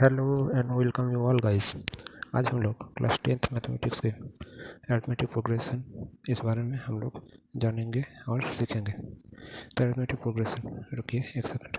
Hello and welcome you all guys. आज हम लोग क्लास 10th मैथमेटिक्स के अरिथमेटिक प्रोग्रेशन इस बारे में हम लोग जानेंगे और सीखेंगे। तो अरिथमेटिक प्रोग्रेशन, रुकिए एक सेकंड।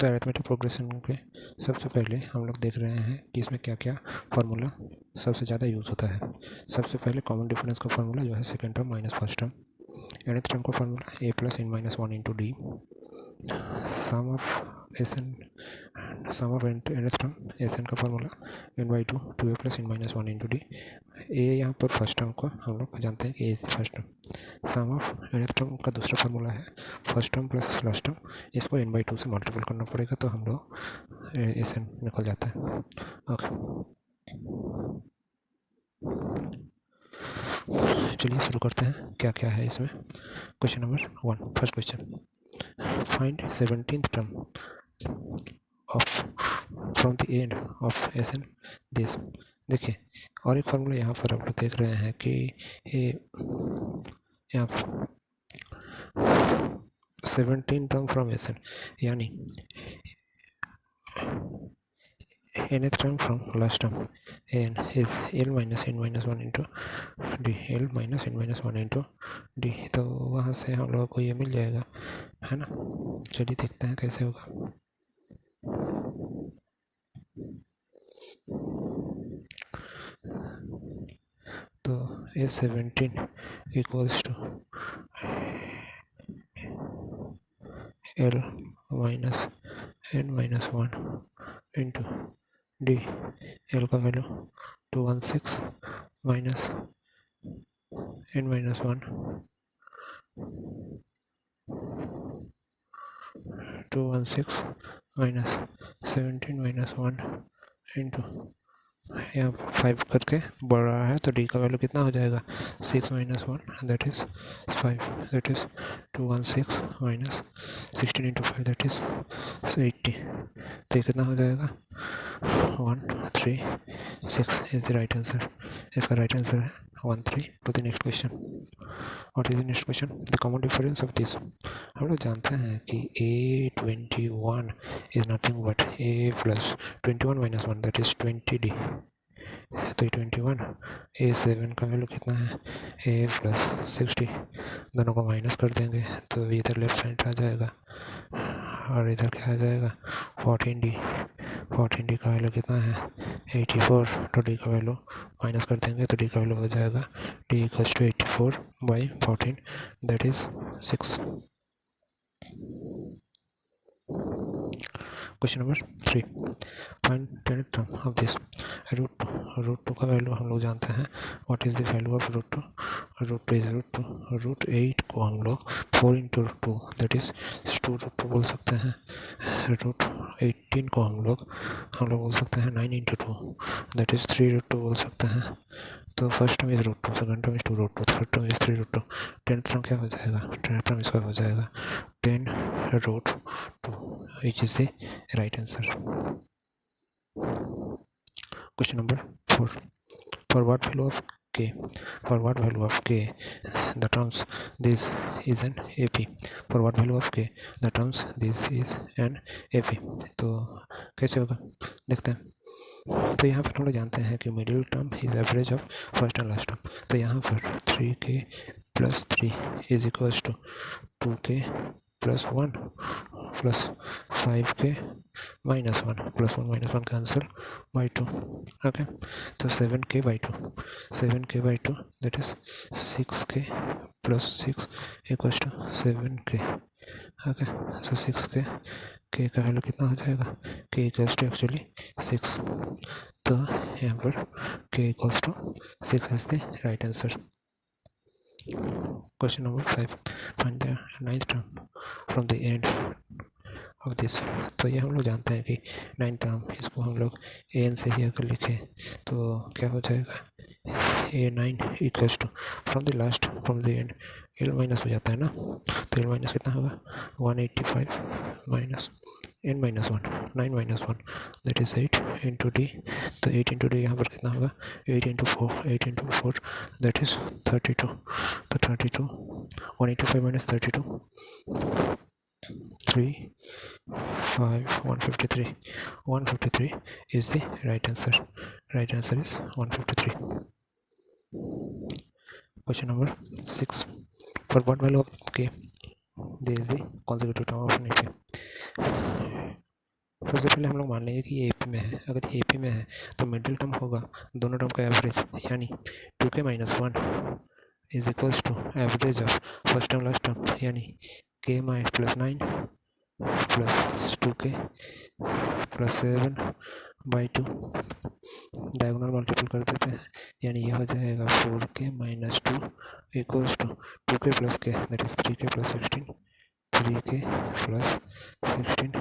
तो अरिथमेटिक प्रोग्रेशन के सबसे पहले हम लोग देख रहे हैं कि इसमें क्या क्या फार्मूला सबसे ज़्यादा यूज़ होता है। सबसे पहले कॉमन डिफरेंस का फार्मूला जो है second term minus first term. nth term का formula a plus n minus one into D. Sum of S N sum of nth term S N का formula n by two two A plus n minus one into D. A यहाँ पर first term को हम लोग जानते हैं कि A is first term. Sum of nth term का दूसरा फार्मूला है first term plus last term. इसको n बाई टू से मल्टीपल करना पड़ेगा तो हम लोग एस एन निकल जाता है। ओके, चलिए शुरू करते हैं क्या क्या है इसमें। Question number 1, first question, find 17th term of from the end of S N this. देखिए, और एक फार्मूला यहाँ पर आप लोग देख रहे हैं कि यहाँ पर 17 टर्म फ्रॉम एस एन, यानी nth term from last term n is l minus n minus 1 into d, l minus n minus 1 into d। तो वहाँ से हम लोगों को ये मिल जाएगा, है ना। चलिए देखते हैं कैसे होगा। तो a17 equals to l minus n minus 1 into डी। एल का value 216 minus n minus 1 216 minus 17 minus 1 into यहाँ पर 5 करके बढ़ रहा है तो डी का वैल्यू कितना हो जाएगा 6 minus 1 that is 5, that is 216 minus 16 into 5 that is 80। तो ये कितना हो जाएगा 136 इज द राइट आंसर। इसका राइट आंसर है 13। To the next question, what is the next question, the common difference of this. हम लोग जानते हैं कि a21 is nothing but a plus 21 minus 1 that is 20d। तो ये 21, a7 का वैल्यू कितना है a प्लस 60, दोनों को माइनस कर देंगे तो इधर लेफ्ट साइड आ जाएगा और इधर क्या आ जाएगा 14d। 14d का वैल्यू कितना है 84, तो d का वैल्यू माइनस कर देंगे तो d का वैल्यू हो जाएगा d equals to 84 by 14 that is 6। Question number 3, find 10th term of this. Root two का वैल्यू हम लोग जानते हैं, what is the value of root two. Root two is root two. Root 8 को हम लोग 4 into root two that is 2 root two बोल सकते हैं। रूट 18 को हम लोग बोल सकते हैं 9 into two that is 3 root two बोल सकते हैं। तो first term is root two, second term is 2 root two, third term is 3 root two. 10th term क्या हो जाएगा, 10th टर्म इसका हो जाएगा 10 root 2 which is the right answer. Question number 4, for what value of k, the terms this is an AP, for what value of k the terms this is an AP। तो कैसे होगा देखते हैं। तो यहाँ पर हम लोग जानते हैं कि middle term is average of first and last term. तो यहाँ पर 3k plus 3 is equals to 2k plus 1 plus 5k minus 1 plus 1 minus 1 cancel by 2। Okay, तो 7k by 2, 7k by 2 that is 6k plus 6 equals to 7k। Okay, so 6k k का value कितना हो जाएगा k equals to actually 6। तो यहाँ पर k equals to 6 is the right answer. Question number 5, find the 9th term from the end of this। तो ये हम लोग जानते हैं कि 9th टर्म इसको हम लोग an से ही अगर लिखें तो क्या हो जाएगा a9 equals to from the last from the end l minus हो जाता है ना। तो l माइनस कितना होगा 185 minus n minus 1 9 minus 1 that is 8 into d. तो 8 इंटू डी यहाँ पर कितना होगा 8 इंटू 4 दैट इज 32। तो 32 185 minus 32 3, 5, 153. 153 is the right answer. Right answer is 153. Question number 6. For what value of k there is the consecutive term of an AP? सबसे पहले हम लोग मान लेंगे कि ये AP में है. अगर AP में है तो मिडिल टर्म होगा दोनों टर्म का एवरेज, यानी 2k minus 1 is equals to average of first term last term, यानी k plus 9 plus 2k plus 7 by 2. Diagonal multiple कर देते हैं, यानी ये हो जाएगा 4k minus 2 equals to 2k plus k, that is 3k plus 16, 3k plus 16,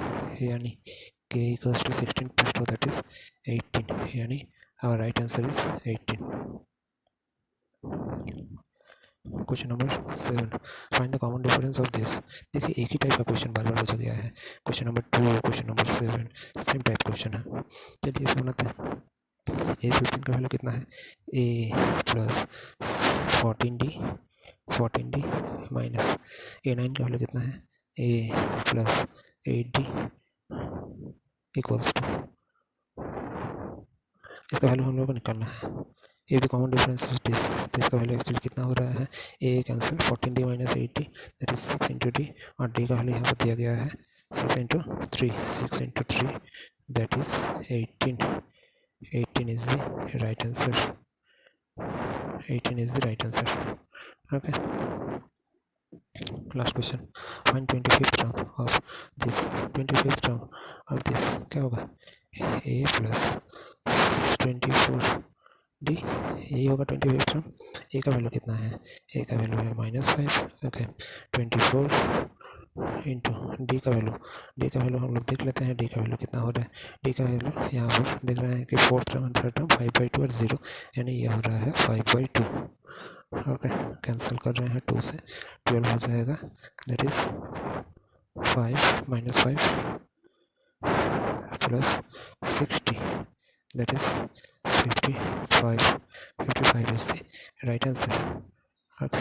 यानी k equals to 16 plus 2, that is 18, यानी our right answer is 18. Question number 7. Find the common difference of this. देखिए एक ही type का question बार बार पूछा गया है. Question number 2, question number 7 same type question है. चलिए इसे बनाते हैं. A15 का वैल्यू कितना है? A plus 14D minus A9 का वैल्यू कितना है? A plus 8D equals to, इसका वैल्यू हम लोगों को निकालना है. ये the common difference is this, तो इसका वैल्यू एक्चुअली कितना हो रहा है? A cancel 14D minus 8D, that is 6 into D, और डी का वैल्यू यहाँ पर दिया गया है 6 into 3, 6 into 3, that is 18. 18 is the right answer. 18 is the right answer. Okay. Last question. Find 25th term of this. 25th term of this क्या होगा? A plus 24D, यही होगा 25th term. A का वैल्यू कितना है? A का value है -5. Okay, 24 into D का वैल्यू हम लोग देख लेते हैं. डी का वैल्यू कितना हो रहा है? डी का वैल्यू यहाँ पर देख रहे हैं कि फोर्थ टर्म थर्ड टर्म 5/2 और 0, यानी ये हो रहा है 5/2. ओके, कैंसिल कर रहे हैं, 2 से 12 हो जाएगा, that is 5 minus 5 plus 60, that is 55. 55 is the right answer. Okay.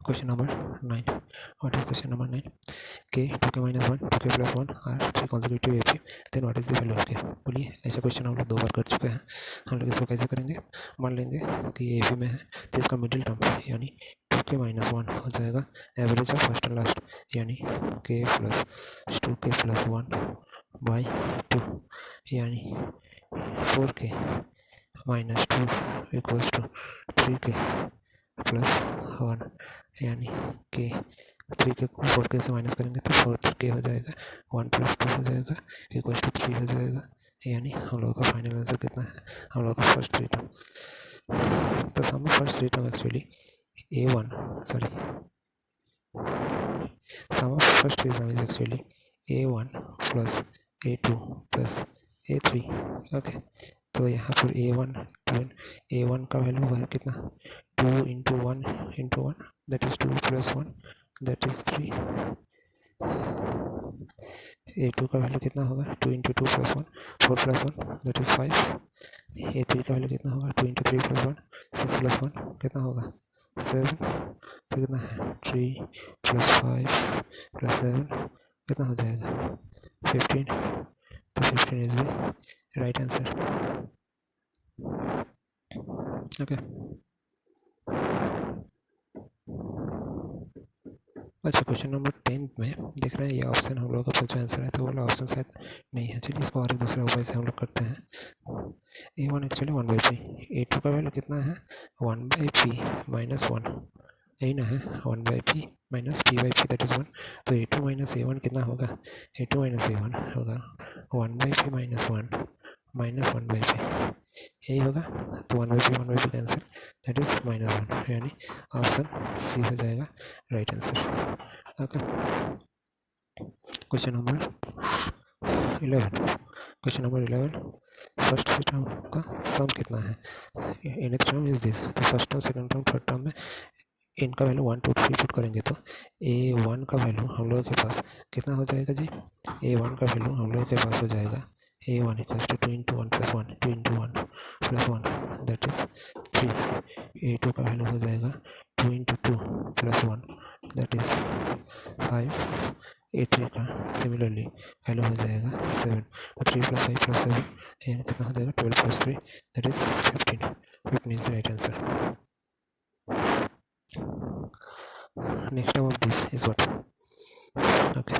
Question number 9. What is question number 9? K, 2k minus 1, 2k plus 1 are 3 consecutive AP. Then what is the value of k? बोलिए, ऐसा question हम लोग 2 बार कर चुके हैं. हम लोग इसको कैसे करेंगे? मान लेंगे कि ये AP में है तो इसका मिडिल टर्म यानी 2k minus 1 हो जाएगा average of first and last, यानी k plus 2k plus 1 by 2, यानी 4k minus 2 equals to 3k plus 1, यानी के 3k को 4k से माइनस करेंगे तो 4k हो जाएगा, 1 plus 2 हो जाएगा इक्वल टू 3 हो जाएगा, यानी हम लोगों का फाइनल आंसर कितना है? हम लोगों का फर्स्ट थ्री टर्म. तो sum of first three term actually sum of first three term is actually A1 plus A2 plus A3. Okay, तो यहाँ पर A1 का वैल्यू है कितना? 2 into 1 into 1, that is 2 plus 1, that is 3. A2 का value कितना होगा? 2 into 2 plus 1, 4 plus 1, that is 5. A3 का वैल्यू कितना होगा? 2 into 3 plus 1, 6 plus 1 कितना होगा? 7. तो कितना है? 3 plus 5 plus 7 कितना हो जाएगा? 15. तो 15 is the right answer. Okay. अच्छा, क्वेश्चन नंबर 10 में देख रहे हैं ये ऑप्शन हम लोगों का जो आंसर है तो वो वाला ऑप्शन शायद नहीं है. चलिए इसको और एक दूसरे उपाय से हम लोग करते हैं. A1 actually 1/p. A2 का वैल्यू कितना है? 1/p माइनस 1, यही ना है? 1/p minus p/p, that is 1. तो A2 माइनस A1 कितना होगा? A2 माइनस A1 होगा 1/p माइनस 1 माइनस 1/p, यही होगा. तो 1/p कैंसिल, दैट इज -1, यानी ऑप्शन सी हो जाएगा right answer. Okay. Question number 11. First term का सम कितना है? In term is this. तो first term, second term, third term में इनका वैल्यू 1 2 3 पुट करेंगे तो A1 का वैल्यू हम लोगों के पास कितना हो जाएगा जी? A1 का वैल्यू हम लोगों के पास हो जाएगा a1 equals to 2 into 1 plus 1, 2 into 1 plus 1 that is 3, a2 का वैल्यू हो जाएगा 2 into 2 plus 1 that is 5, a3 का सिमिलरली वैल्यू हो जाएगा 7, तो 3 plus 5 plus 7 यानी कितना हो जाएगा 12 plus 3 that is 15. 15 is the right answer. Next term of this is what? Okay,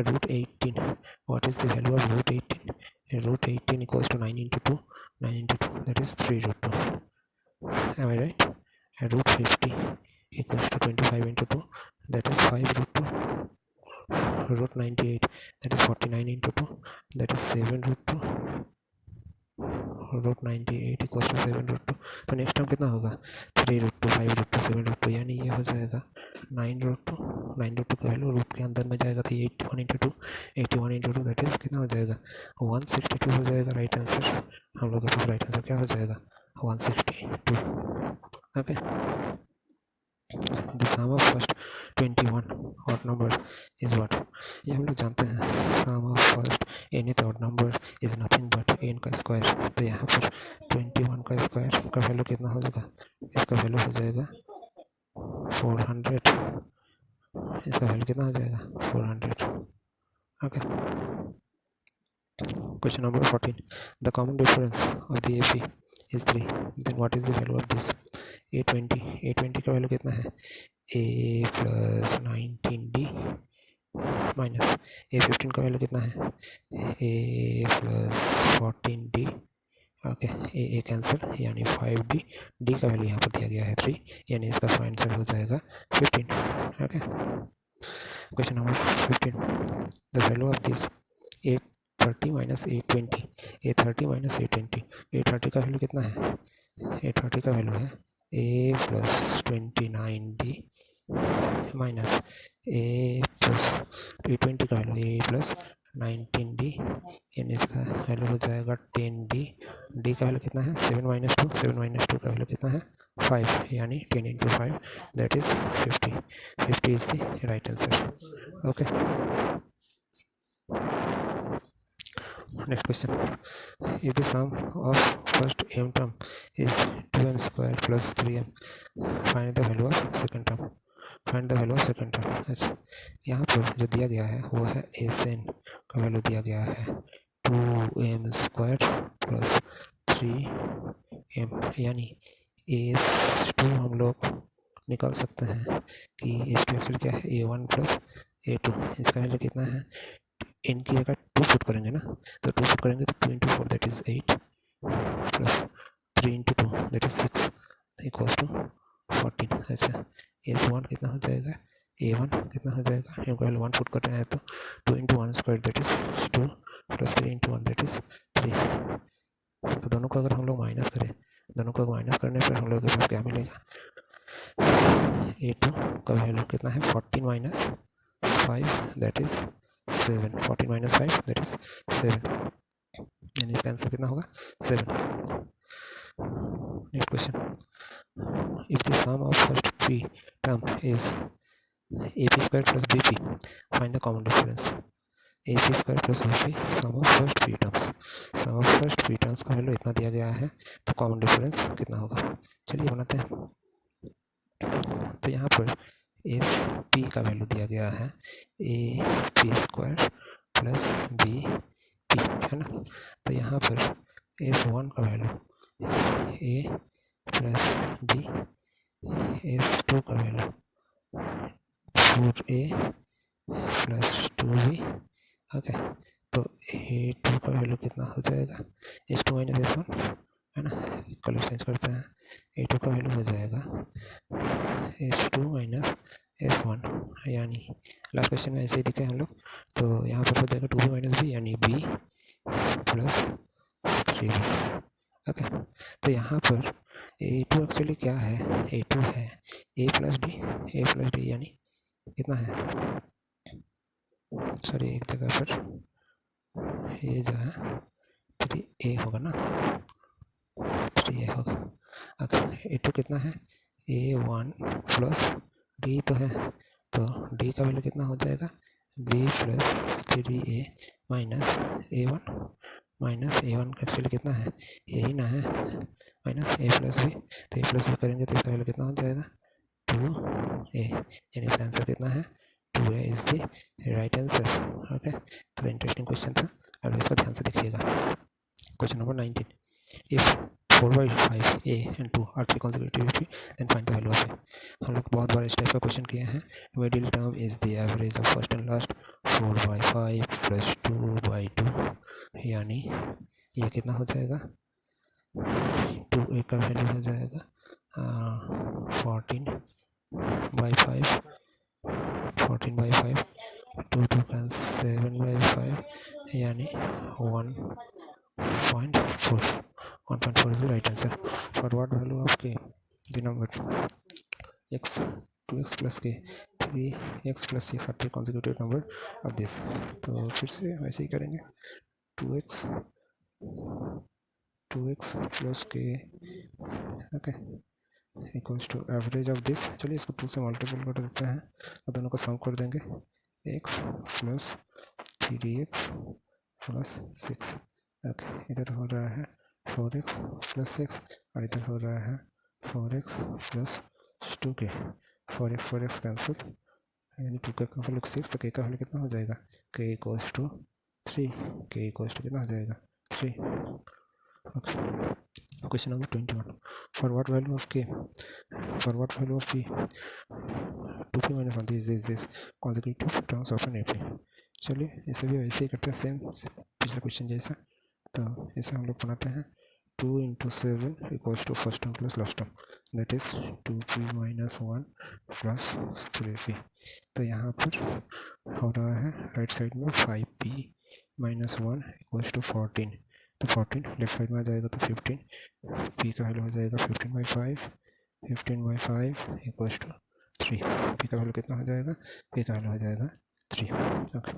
root 18. What is the value of root 18? Root 18 equals to 9 into 2. 9 into 2 that is 3 root 2. Am I right? And root 50 equals to 25 into 2 that is 5 root 2. Root 98 that is 49 into 2 that is 7 root 2. Root 98 equals to 7 root 2. तो next term कितना होगा 3 root 2 5 root 2 7 root 2 यानी ये हो जाएगा 9 root 2. 9 root 2 का value root के अंदर में जाएगा तो ये 81 इंटू 2 81 इंटू 2 दैट इज कितना हो जाएगा 162 हो जाएगा. राइट आंसर हम लोग के पास राइट आंसर क्या हो जाएगा 162. Okay, the sum of first 21 odd number is what? ये हम लोग जानते हैं sum of first nth odd number is nothing but n का स्क्वायर. तो यहाँ पर 21 का स्क्वायर का वैल्यू कितना हो जाएगा इसका वैल्यू हो जाएगा 400. इसका वैल्यू कितना हो जाएगा 400. Okay, question number 14. The common difference of the AP is 3. Then what is the value of this? A20 का वैल्यू कितना है a plus 19d minus A15 का वैल्यू कितना है a plus 14d. Okay, A cancel यानी 5d. d का value यहाँ पर दिया गया है 3 यानी इसका आंसर हो जाएगा 15. Okay, question number 15. The value of this 830 minus 820. A30 minus A20. A30 का वैल्यू कितना है A30 का वैल्यू है a plus 29d minus a plus A20 का वैल्यू a plus 19d यानी इसका वैल्यू हो जाएगा 10d. d का वैल्यू कितना है 7 माइनस 2. 7 माइनस 2 का वैल्यू कितना है 5 यानी 10 into 5 that is 50. 50 is the right answer. Okay, next question. If the sum of first m term is 2m square plus 3m, find the value of second term. Find the value of second term. अच्छा, यहाँ पर जो दिया गया है वो है N का वैल्यू दिया गया है 2m स्क्वायर प्लस 3m यानी A2 हम लोग निकाल सकते हैं कि A2 एक्चुअली क्या है A1 प्लस A2. इसका वैल्यू कितना है n की जगह 2 पुट करेंगे ना, तो 2 पुट करेंगे तो 2 into 4 that is 8 plus 3 into 2 that is 6 equals to 14. अच्छा, A1 कितना हो जाएगा A1 कितना हो जाएगा इनको वैल्यू 1 पुट कर रहे हैं तो 2 into 1 square that is 2 plus 3 into 1 that is 3. तो दोनों को अगर हम लोग माइनस करें, दोनों को माइनस करने पर हम लोग के पास क्या मिलेगा A2 का वैल्यू कितना है 14 minus 5 that is 7. 14 minus 5 that is 7 यानी इसका आंसर कितना होगा 7. Next question. If the sum of first p term is AP square plus BP, find the common difference. AP square plus BP sum of first p terms. Sum of first p terms का value इतना दिया गया है तो common difference कितना होगा. चलिए बनाते हैं. तो यहाँ पर एस पी का वैल्यू दिया गया है AP स्क्वायर प्लस BP है ना. तो यहाँ पर S1 का value A plus B, S2 का value 4A plus 2B. Okay, तो A2 का वैल्यू कितना हो जाएगा S2 माइनस S1 है ना. कलर चेंज करते हैं. A2 का वैल्यू हो जाएगा S2 माइनस S1 यानी लास्ट क्वेश्चन में ऐसे ही दिखे हम लोग. तो यहाँ पर हो जाएगा 2B माइनस B यानी B प्लस 3B. ओके, तो यहाँ पर A2 एक्चुअली क्या है A2 है A प्लस डी यानी कितना है सॉरी एक जगह पर ये जो है 3A होगा ना 3A होगा. ओके, A2 कितना है A1 प्लस D तो है तो D का वैल्यू कितना हो जाएगा B plus 3A minus A1 minus A1 actually कितना है, यही ना है, माइनस A प्लस बी, तो A प्लस बी करेंगे तो इसका वैल्यू कितना हो जाएगा 2A, यानी इसका आंसर कितना है 2A is the right answer. Okay, तो इंटरेस्टिंग क्वेश्चन था, अब इसको ध्यान से देखिएगा। Question number 19, if 4/5 A and 2 are 3 consecutive then find the value of A। हम लोग बहुत बार इस टाइप का क्वेश्चन किए हैं। Middle term is the average of first and last 4/5 plus 2/2, यानी ये कितना हो जाएगा 2A का वैल्यू हो जाएगा 14/5, 14/5, 2 का 7/5, यानी 1.4 is the right answer. For what value of k, the number x 2x plus k 3x plus 6 are 3 consecutive number of this। तो फिर से वैसे ही करेंगे 2x plus k, okay, equals to average of this. चलिए इसको 2 से multiple कर देते हैं और दोनों को सम कर देंगे, x plus 3x plus 6, okay, इधर हो रहा है 4x प्लस 6 और इधर हो रहा है 4x plus 2k, 4x cancel, यानी 2k का वैल्यू 6, तो k का वैल्यू कितना हो जाएगा k equals to 3, k equals to कितना हो जाएगा 3। Okay, question number 21, for what value of k, for what value of p 2p minus 1 this consecutive terms of an AP। चलिए इसे भी वैसे ही करते हैं, सेम पिछले क्वेश्चन जैसा। तो इसे हम लोग बनाते हैं 2 into 7 equals to first term plus last term, that is 2p minus 1 plus 3p। तो यहाँ पर हो रहा है राइट साइड में 5p minus 1 equals to 14, तो 14 लेफ्ट साइड में आ जाएगा तो 15, p का वैल्यू हो जाएगा 15/5, 15/5 equals to 3, p का वैल्यू कितना हो जाएगा, p का वैल्यू हो जाएगा 3। Okay,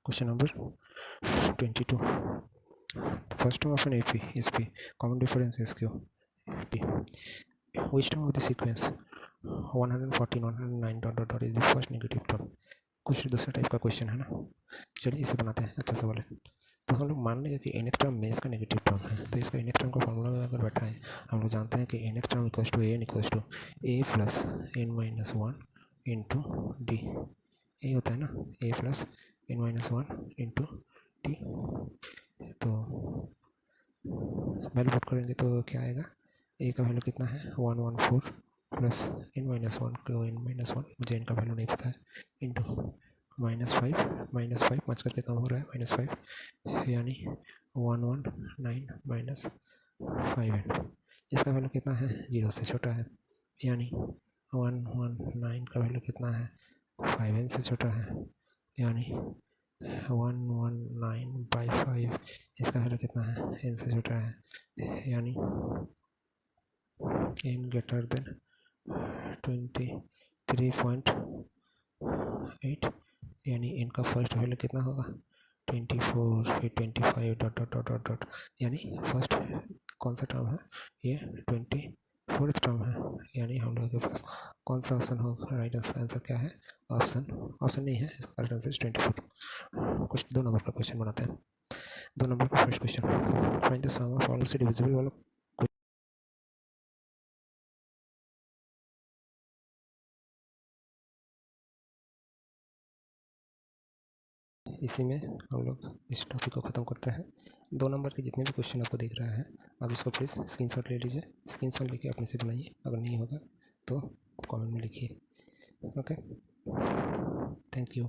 question number 22, the first term of an AP is P, common difference is Q, P, which term of the sequence 114 109 dot dot dot is the first negative term। कुछ दूसरा type का question है ना, चलिए इसे बनाते हैं, अच्छा सवाल है। तो हम लोग मान लेंगे कि nth टर्म में इसका नेगेटिव टर्म है, तो इसका nth टर्म का फॉर्मूला में अगर बैठा है, हम लोग जानते हैं कि nth term equals to an equals to a plus n-1 into d, ये होता है ना a plus n-1 into d. तो वैल्यू पुट करेंगे तो क्या आएगा, a का वैल्यू कितना है 114 प्लस n-1 को n-1, मुझे n का वैल्यू नहीं पता है, इंटू -5 5 करके कम हो रहा है -5, यानी 119 माइनस 5n। इसका वैल्यू कितना है 0 से छोटा है, यानी 119 का वैल्यू कितना है 5n से छोटा है, यानी 119/5, इसका वैल्यू कितना है n से छोटा है, यानी n ग्रेटर देन 23.8, यानी n का फर्स्ट वैल्यू कितना होगा 24, फिर 25 dot dot dot dot dot, यानी फर्स्ट कौन सा टर्म है ये 24th टर्म है, यानी हम लोगों के पास कौन सा ऑप्शन होगा, राइट आंसर क्या है, ऑप्शन नहीं है, इसका राइट आंसर 24। कुछ 2 नंबर का क्वेश्चन बनाते हैं। 2 नंबर का first question, find the sum of all से डिविजिबल वाला। इसी में हम लोग इस टॉपिक को ख़त्म करते हैं। 2 नंबर के जितने भी क्वेश्चन आपको दिख रहा है, आप इसको प्लीज़ स्क्रीनशॉट ले लीजिए, स्क्रीनशॉट लेके अपने से बनाइए, अगर नहीं होगा तो कमेंट में लिखिए। Okay, thank you.